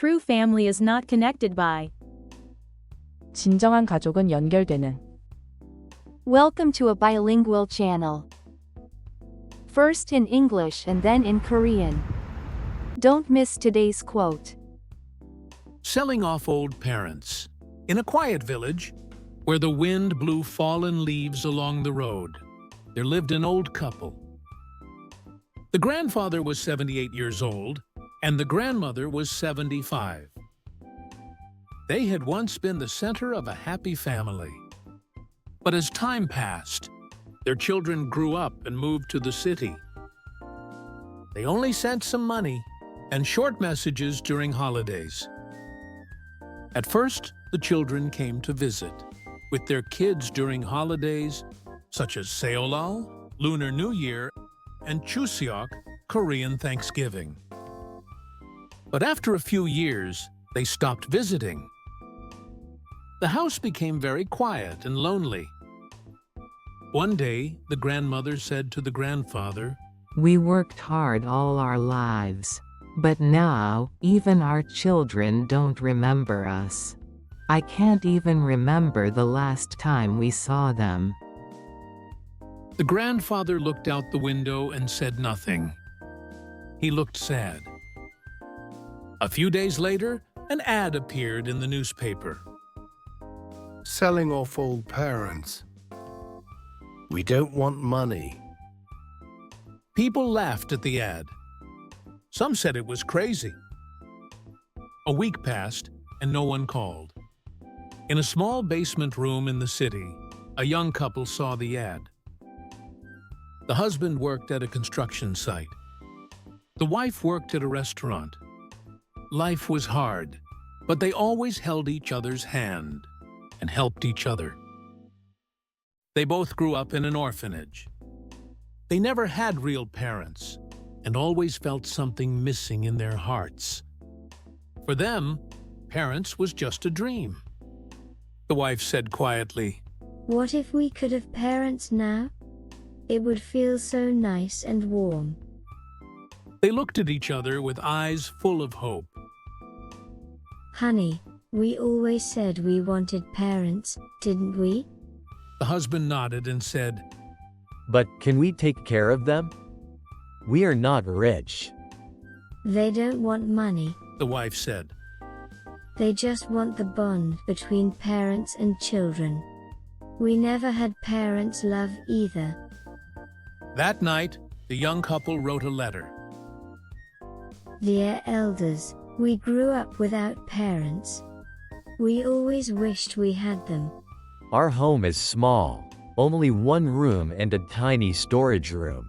true family is not connected by. 진정한 가족은 연결되는. Welcome to a bilingual channel. First in English and then in Korean. Don't miss today's quote. Selling off old parents. In a quiet village, where the wind blew fallen leaves along the road, there lived an old couple. The grandfather was 78 years old, and the grandmother was 75. They had once been the center of a happy family. But as time passed, their children grew up and moved to the city. They only sent some money and short messages during holidays. At first, the children came to visit with their kids during holidays such as Seolal, Lunar New Year, and Chuseok, Korean Thanksgiving. But after a few years, they stopped visiting. The house became very quiet and lonely. One day, the grandmother said to the grandfather, "We worked hard all our lives. But now, even our children don't remember us. I can't even remember the last time we saw them." The grandfather looked out the window and said nothing. He looked sad. A few days later, an ad appeared in the newspaper. Selling off old parents. We don't want money. People laughed at the ad. Some said it was crazy. A week passed, and no one called. In a small basement room in the city, a young couple saw the ad. The husband worked at a construction site. The wife worked at a restaurant. Life was hard, but they always held each other's hand and helped each other. They both grew up in an orphanage. They never had real parents and always felt something missing in their hearts. For them, parents was just a dream. The wife said quietly, "What if we could have parents now? It would feel so nice and warm." They looked at each other with eyes full of hope. "Honey, we always said we wanted parents, didn't we?" The husband nodded and said, "But can we take care of them? We are not rich." "They don't want money. the wife said. They just want the bond between parents and children. We never had parents' love either." That night, the young couple wrote a letter. "Dear elders, we grew up without parents. We always wished we had them. Our home is small, only one room and a tiny storage room.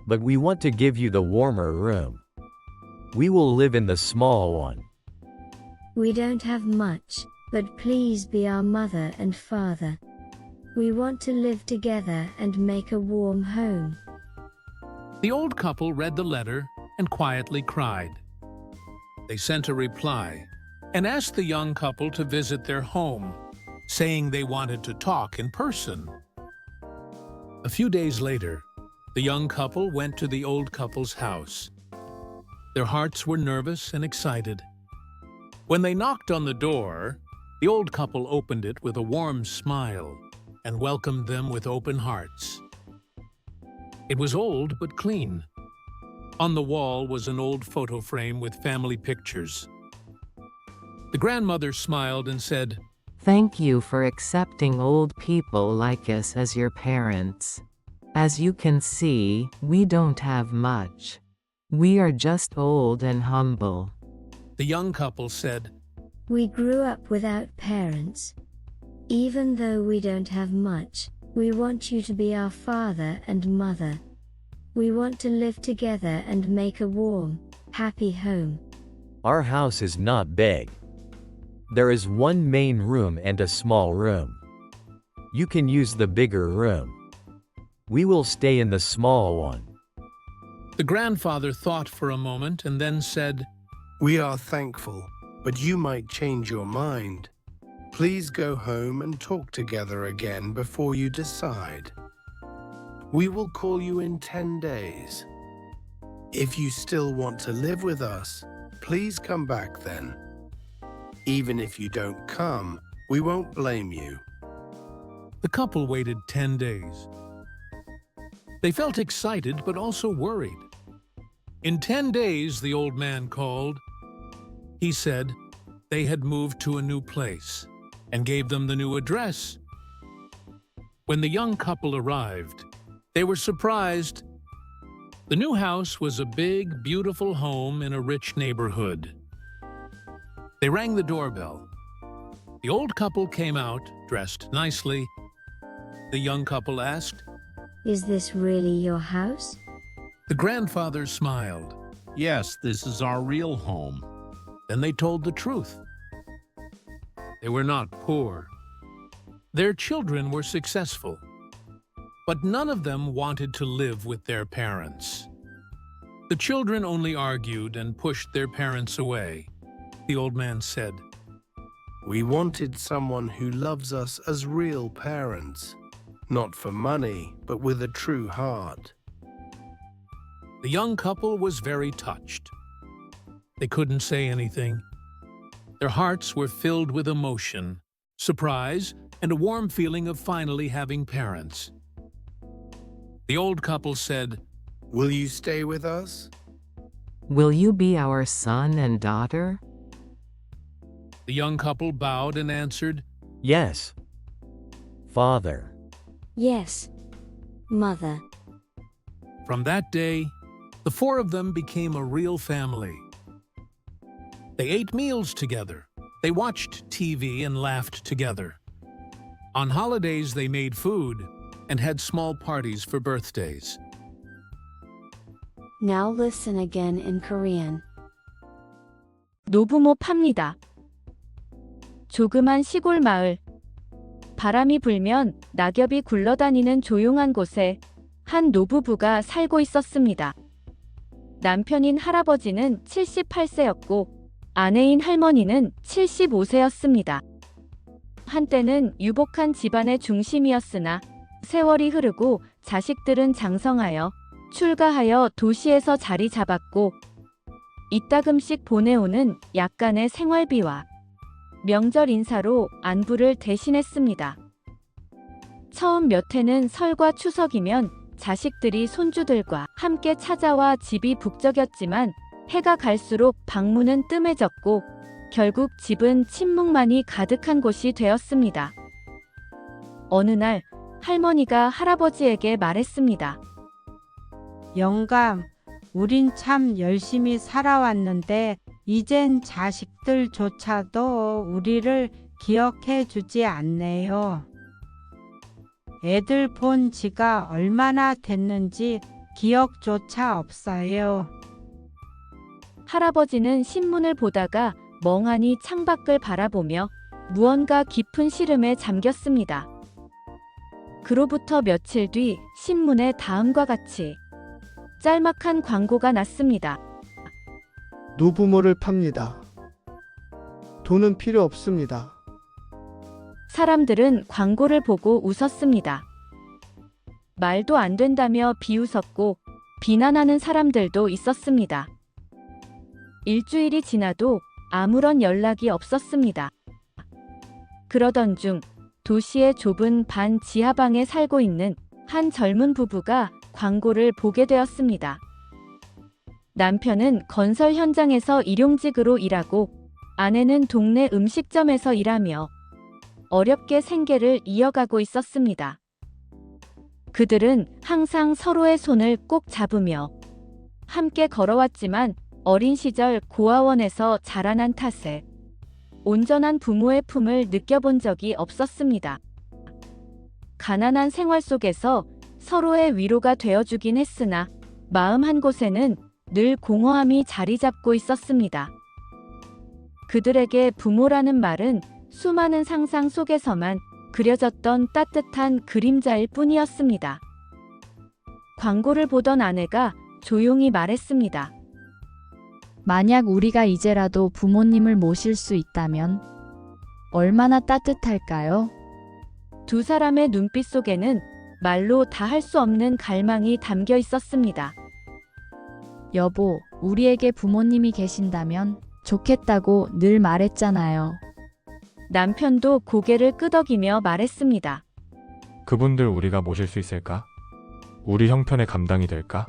But we want to give you the warmer room. We will live in the small one. We don't have much, but please be our mother and father. We want to live together and make a warm home." The old couple read the letter and quietly cried. They sent a reply and asked the young couple to visit their home, saying they wanted to talk in person. A few days later, the young couple went to the old couple's house. Their hearts were nervous and excited. When they knocked on the door, the old couple opened it with a warm smile and welcomed them with open hearts. It was old but clean. On the wall was an old photo frame with family pictures. The grandmother smiled and said, Thank you for accepting old people like us as your parents. As you can see, we don't have much. We are just old and humble. The young couple said, "We grew up without parents. Even though we don't have much, we want you to be our father and mother. We want to live together and make a warm, happy home." Our house is not big. There is one main room and a small room. You can use the bigger room. We will stay in the small one. The grandfather thought for a moment and then said, We are thankful, but you might change your mind. Please go home and talk together again before you decide. We will call you in 10 days. If you still want to live with us, please come back then. Even if you don't come, we won't blame you. The couple waited 10 days. They felt excited but also worried. In 10 days, the old man called. He said they had moved to a new place and gave them the new address. When the young couple arrived, they were surprised. The new house was a big, beautiful home in a rich neighborhood. They rang the doorbell. The old couple came out, dressed nicely. The young couple asked. Is this really your house? The grandfather smiled. Yes, this is our real home. Then they told the truth. They were not poor. Their children were successful. But none of them wanted to live with their parents. The children only argued and pushed their parents away. The old man said, We wanted someone who loves us as real parents, not for money, but with a true heart. The young couple was very touched. They couldn't say anything. Their hearts were filled with emotion, surprise, and a warm feeling of finally having parents. The old couple said, Will you stay with us? Will you be our son and daughter? The young couple bowed and answered, Yes, Father. Yes, Mother. From that day, the four of them became a real family. They ate meals together. They watched TV and laughed together. On holidays, they made food and had small parties for birthdays. Now listen again in Korean. 노부모 팝니다. 조그만 시골 마을. 바람이 불면 낙엽이 굴러다니는 조용한 곳에 한 노부부가 살고 있었습니다. 남편인 할아버지는 78세였고 아내인 할머니는 75세였습니다. 한때는 유복한 집안의 중심이었으나 세월이 흐르고 자식들은 장성하여 출가하여 도시에서 자리 잡았고 이따금씩 보내오는 약간의 생활비와 명절 인사로 안부를 대신했습니다. 처음 몇 해는 설과 추석이면 자식들이 손주들과 함께 찾아와 집이 북적였지만 해가 갈수록 방문은 뜸해졌고 결국 집은 침묵만이 가득한 곳이 되었습니다. 어느 날 할머니가 할아버지에게 말했습니다. 영감, 우린 참 열심히 살아왔는데 이젠 자식들조차도 우리를 기억해 주지 않네요. 애들 본 지가 얼마나 됐는지 기억조차 없어요. 할아버지는 신문을 보다가 멍하니 창밖을 바라보며 무언가 깊은 시름에 잠겼습니다. 그로부터 며칠 뒤 신문에 다음과 같이 짤막한 광고가 났습니다. 노부모를 팝니다. 돈은 필요 없습니다. 사람들은 광고를 보고 웃었습니다. 말도 안 된다며 비웃었고 비난하는 사람들도 있었습니다. 일주일이 지나도 아무런 연락이 없었습니다. 그러던 중 도시의 좁은 반 지하방에 살고 있는 한 젊은 부부가 광고를 보게 되었습니다. 남편은 건설 현장에서 일용직으로 일하고 아내는 동네 음식점에서 일하며 어렵게 생계를 이어가고 있었습니다. 그들은 항상 서로의 손을 꼭 잡으며 함께 걸어왔지만 어린 시절 고아원에서 자라난 탓에 온전한 부모의 품을 느껴본 적이 없었습니다. 가난한 생활 속에서 서로의 위로가 되어주긴 했으나 마음 한 곳에는 늘 공허함이 자리 잡고 있었습니다. 그들에게 부모라는 말은 수많은 상상 속에서만 그려졌던 따뜻한 그림자일 뿐이었습니다. 광고를 보던 아내가 조용히 말했습니다. 만약 우리가 이제라도 부모님을 모실 수 있다면 얼마나 따뜻할까요? 두 사람의 눈빛 속에는 말로 다 할 수 없는 갈망이 담겨 있었습니다. 여보, 우리에게 부모님이 계신다면 좋겠다고 늘 말했잖아요. 남편도 고개를 끄덕이며 말했습니다. 그분들 우리가 모실 수 있을까? 우리 형편에 감당이 될까?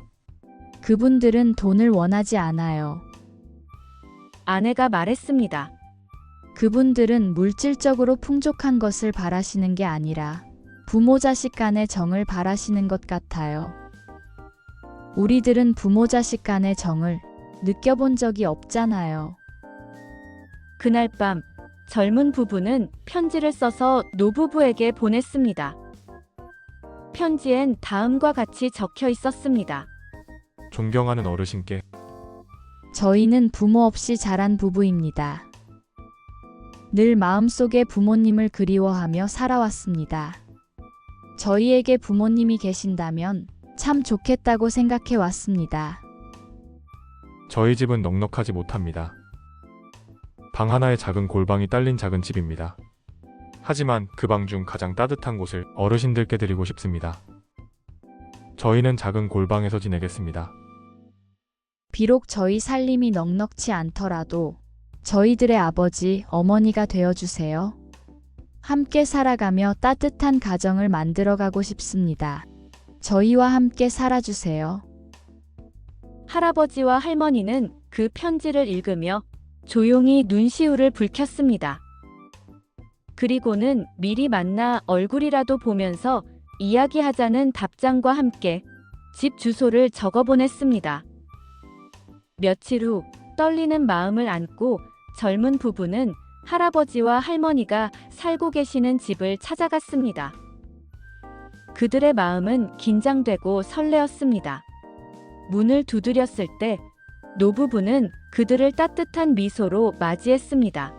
그분들은 돈을 원하지 않아요. 아내가 말했습니다. 그분들은 물질적으로 풍족한 것을 바라시는 게 아니라 부모 자식 간의 정을 바라시는 것 같아요. 우리들은 부모 자식 간의 정을 느껴본 적이 없잖아요. 그날 밤 젊은 부부는 편지를 써서 노부부에게 보냈습니다. 편지엔 다음과 같이 적혀 있었습니다. 존경하는 어르신께 저희는 부모 없이 자란 부부입니다. 늘 마음속에 부모님을 그리워하며 살아왔습니다. 저희에게 부모님이 계신다면 참 좋겠다고 생각해 왔습니다. 저희 집은 넉넉하지 못합니다. 방 하나에 작은 골방이 딸린 작은 집입니다. 하지만 그 방 중 가장 따뜻한 곳을 어르신들께 드리고 싶습니다. 저희는 작은 골방에서 지내겠습니다. 비록 저희 살림이 넉넉지 않더라도 저희들의 아버지, 어머니가 되어주세요. 함께 살아가며 따뜻한 가정을 만들어가고 싶습니다. 저희와 함께 살아주세요. 할아버지와 할머니는 그 편지를 읽으며 조용히 눈시울을 붉혔습니다. 그리고는 미리 만나 얼굴이라도 보면서 이야기하자는 답장과 함께 집 주소를 적어 보냈습니다. 며칠 후 떨리는 마음을 안고 젊은 부부는 할아버지와 할머니가 살고 계시는 집을 찾아갔습니다. 그들의 마음은 긴장되고 설레었습니다. 문을 두드렸을 때 노부부는 그들을 따뜻한 미소로 맞이했습니다.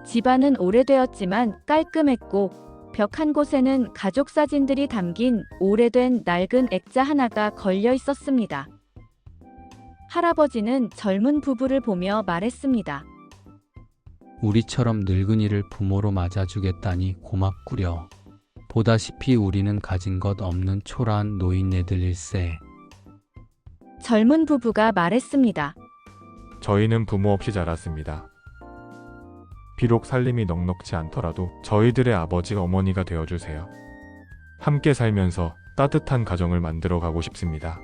집안은 오래되었지만 깔끔했고 벽 한 곳에는 가족 사진들이 담긴 오래된 낡은 액자 하나가 걸려 있었습니다. 할아버지는 젊은 부부를 보며 말했습니다. 우리처럼 늙은이를 부모로 맞아주겠다니 고맙구려. 보다시피 우리는 가진 것 없는 초라한 노인네들일세. 젊은 부부가 말했습니다. 저희는 부모 없이 자랐습니다. 비록 살림이 넉넉지 않더라도 저희들의 아버지, 어머니가 되어주세요. 함께 살면서 따뜻한 가정을 만들어 가고 싶습니다.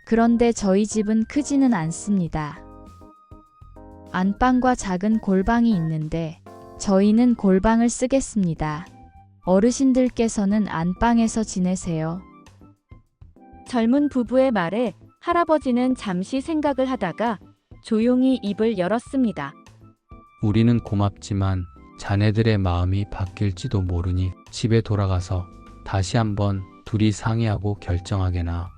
그런데 저희 집은 크지는 않습니다. 안방과 작은 골방이 있는데 저희는 골방을 쓰겠습니다. 어르신들께서는 안방에서 지내세요. 젊은 부부의 말에 할아버지는 잠시 생각을 하다가 조용히 입을 열었습니다. 우리는 고맙지만 자네들의 마음이 바뀔지도 모르니 집에 돌아가서 다시 한번 둘이 상의하고 결정하게나.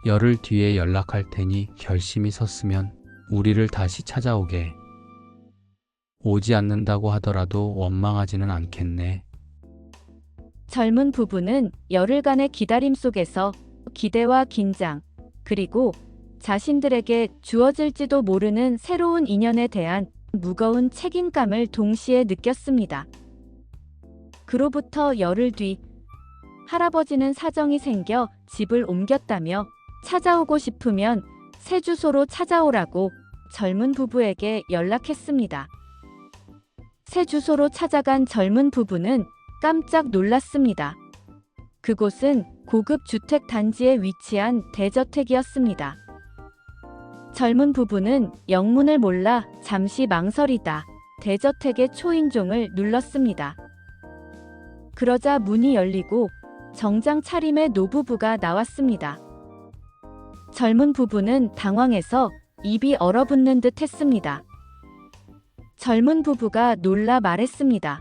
열흘 뒤에 연락할 테니 결심이 섰으면 우리를 다시 찾아오게. 오지 않는다고 하더라도 원망하지는 않겠네. 젊은 부부는 열흘간의 기다림 속에서 기대와 긴장, 그리고 자신들에게 주어질지도 모르는 새로운 인연에 대한 무거운 책임감을 동시에 느꼈습니다. 그로부터 열흘 뒤, 할아버지는 사정이 생겨 집을 옮겼다며 찾아오고 싶으면 새 주소로 찾아오라고 젊은 부부에게 연락했습니다. 새 주소로 찾아간 젊은 부부는 깜짝 놀랐습니다. 그곳은 고급 주택 단지에 위치한 대저택이었습니다. 젊은 부부는 영문을 몰라 잠시 망설이다 대저택의 초인종을 눌렀습니다. 그러자 문이 열리고 정장 차림의 노부부가 나왔습니다. 젊은 부부는 당황해서 입이 얼어붙는 듯 했습니다. 젊은 부부가 놀라 말했습니다.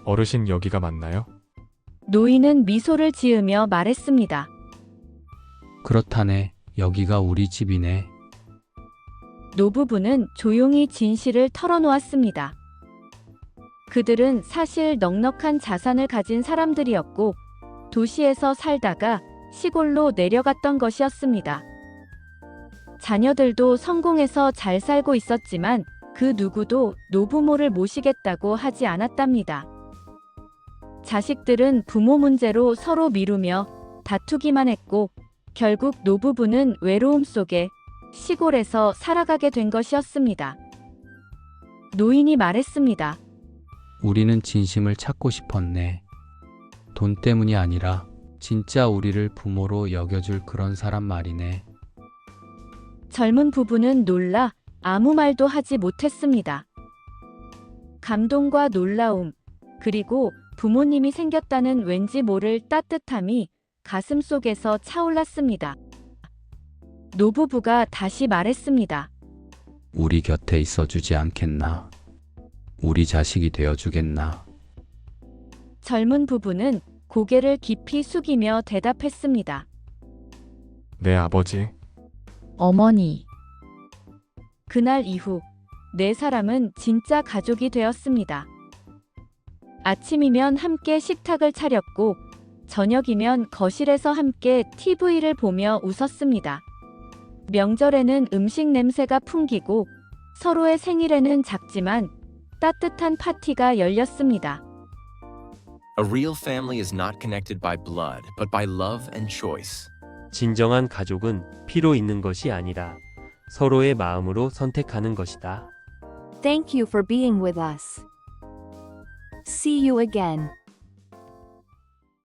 어르신, 여기가 맞나요? 노인은 미소를 지으며 말했습니다. 그렇다네. 여기가 우리 집이네. 노부부는 조용히 진실을 털어놓았습니다. 그들은 사실 넉넉한 자산을 가진 사람들이었고 도시에서 살다가 시골로 내려갔던 것이었습니다. 자녀들도 성공해서 잘 살고 있었지만 그 누구도 노부모를 모시겠다고 하지 않았답니다. 자식들은 부모 문제로 서로 미루며 다투기만 했고 결국 노부부는 외로움 속에 시골에서 살아가게 된 것이었습니다. 노인이 말했습니다. 우리는 진심을 찾고 싶었네. 돈 때문이 아니라 진짜 우리를 부모로 여겨줄 그런 사람 말이네. 젊은 부부는 놀라 아무 말도 하지 못했습니다. 감동과 놀라움, 그리고 부모님이 생겼다는 왠지 모를 따뜻함이 가슴 속에서 차올랐습니다. 노부부가 다시 말했습니다. 우리 곁에 있어주지 않겠나? 우리 자식이 되어주겠나? 젊은 부부는 고개를 깊이 숙이며 대답했습니다. 네, 아버지. 어머니, 그날 이후 네 사람은 진짜 가족이 되었습니다. 아침이면 함께 식탁을 차렸고 저녁이면 거실에서 함께 TV를 보며 웃었습니다. 명절에는 음식 냄새가 풍기고 서로의 생일에는 작지만 따뜻한 파티가 열렸습니다. A real family is not connected by blood, but by love and choice. 진정한 가족은 피로 있는 것이 아니라 서로의 마음으로 선택하는 것이다. Thank you for being with us. See you again.